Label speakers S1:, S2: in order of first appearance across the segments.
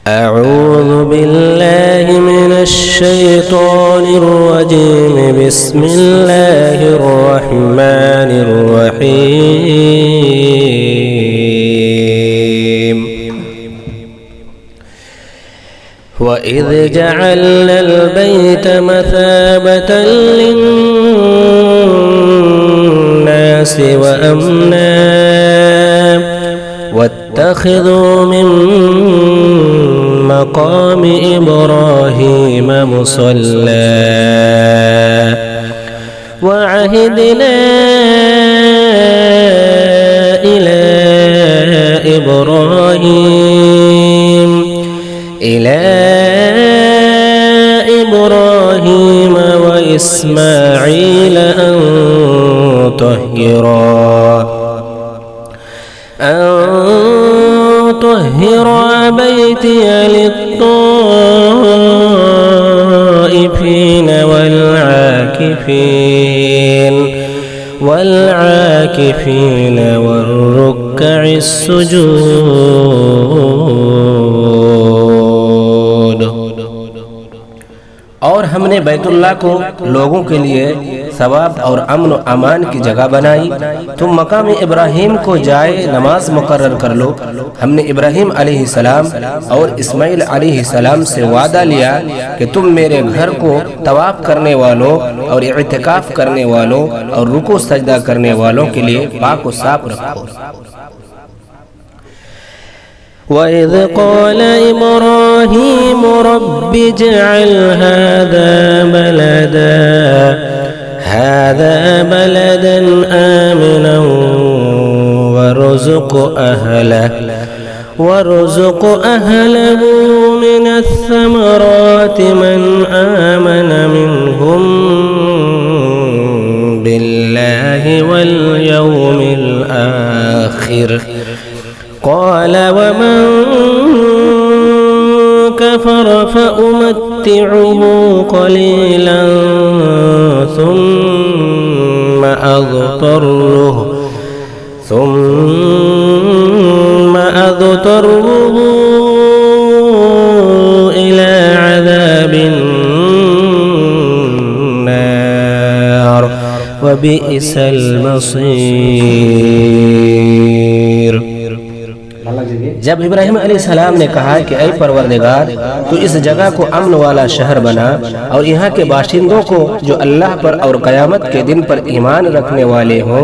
S1: أعوذ بالله من الشيطان الرجيم بسم الله الرحمن الرحيم وإذ جعلنا البيت مثابة للناس وأمنا واتخذوا من مقام إبراهيم مصلى وعهدنا إلى إبراهيم وإسماعيل أن طهر بيتي للطائفين والعاكفين والركع السجود। और हमने बैतुल्लाह को लोगों के लिए सवाब और अमन और अमान की जगह बनाई। तुम मकाम इब्राहिम को जाए नमाज मुकर्रर कर लो। हमने इब्राहिम अलैहिस्सलाम और इस्माइल अलैहिस्सलाम से वादा लिया कि तुम मेरे घर को तवाफ करने वालों और इत्तिकाफ करने वालों और रुकू सजदा करने वालों के लिए पाक और साफ रखो। وإذ قال إبراهيم رب اجعل هذا بلدا آمنا وارزق أهله من الثمرات من آمن منهم بالله واليوم الآخر قال ومن كفر فأمتعه قليلا ثم أضطره إلى عذاب النار وبئس المصير। जब इब्राहिम अलैहिस्सलाम ने कहा कि ऐ परवरदिगार तू इस जगह को अमन वाला शहर बना और यहाँ के बाशिंदों को जो अल्लाह पर और क़यामत के दिन पर ईमान रखने वाले हों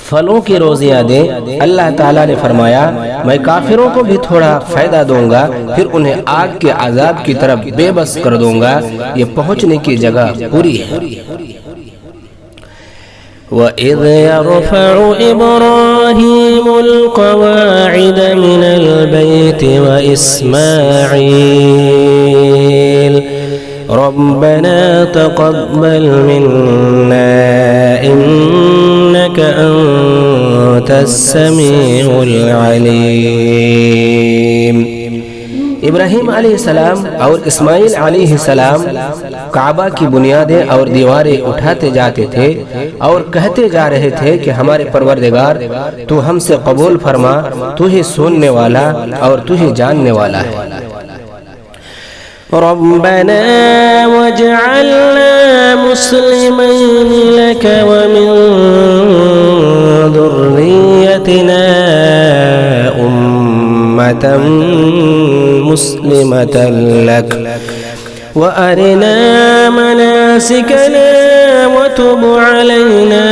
S1: फलों की रोज़ियाँ दे। अल्लाह ताला ने फरमाया मैं काफिरों को भी थोड़ा फ़ायदा दूंगा फिर उन्हें आग के अज़ाब की तरफ बेबस कर दूंगा। ये पहुँचने की जगह पूरी है। وإذ يرفع إبراهيم القواعد من البيت وإسماعيل ربنا تقبل منا إنك أنت السميع العليم। इब्राहिम अलैहिस्सलाम और इस्माइल अलैहिस्सलाम काबा की बुनियादें और दीवारें उठाते जाते थे और कहते जा रहे थे कि हमारे परवरदिगार तू हमसे कबूल फरमा, तू ही सुनने वाला और तू ही जानने वाला है। रब्बना वजअलना मुस्लिमैन लक व मिन दुर्रिय्यतिना उम्मतन मुस्लिमतन लक وأرنا مناسكنا وتب علينا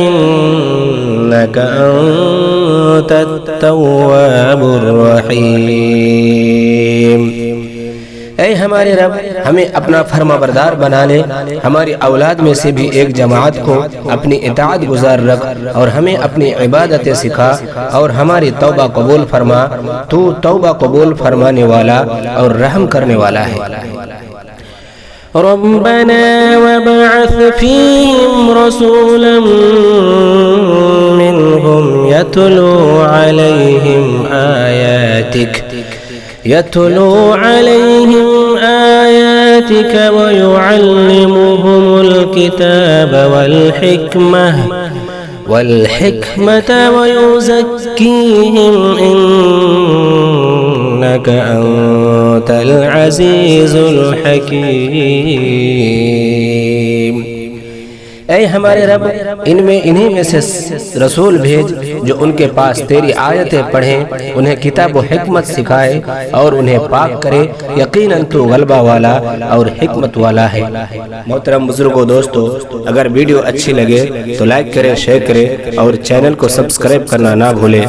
S1: إنك أنت التواب الرحيم। ऐ हमारे रब हमें अपना फरमा बरदार बना ले, हमारी औलाद में से भी एक जमात को अपनी इताअत गुजार रख और हमें अपनी इबादतें सिखा और हमारी तौबा कबूल फरमा। तू तौबा कबूल फरमाने वाला और रहम करने वाला है। रब्बना वबअथ फीहिम रसूलन मिनहुम यतलू अलैहिम आयातिक वयुअल्लिमुहुम الكتاب والحكمة ويزكيهم इन्नक अंतल अज़ीज़ुल हकीम। ऐ हमारे रब, इनमें इन्हीं में से रसूल भेज जो उनके पास तेरी आयतें पढ़ें, उन्हें किताब व हिकमत सिखाए और उन्हें पाक करे। यकीनन तू गलबा वाला और हिकमत वाला है। मोहतरम बुजुर्गों, दोस्तों, अगर वीडियो अच्छी लगे तो लाइक करें, शेयर करें और चैनल को सब्सक्राइब करना ना भूलें।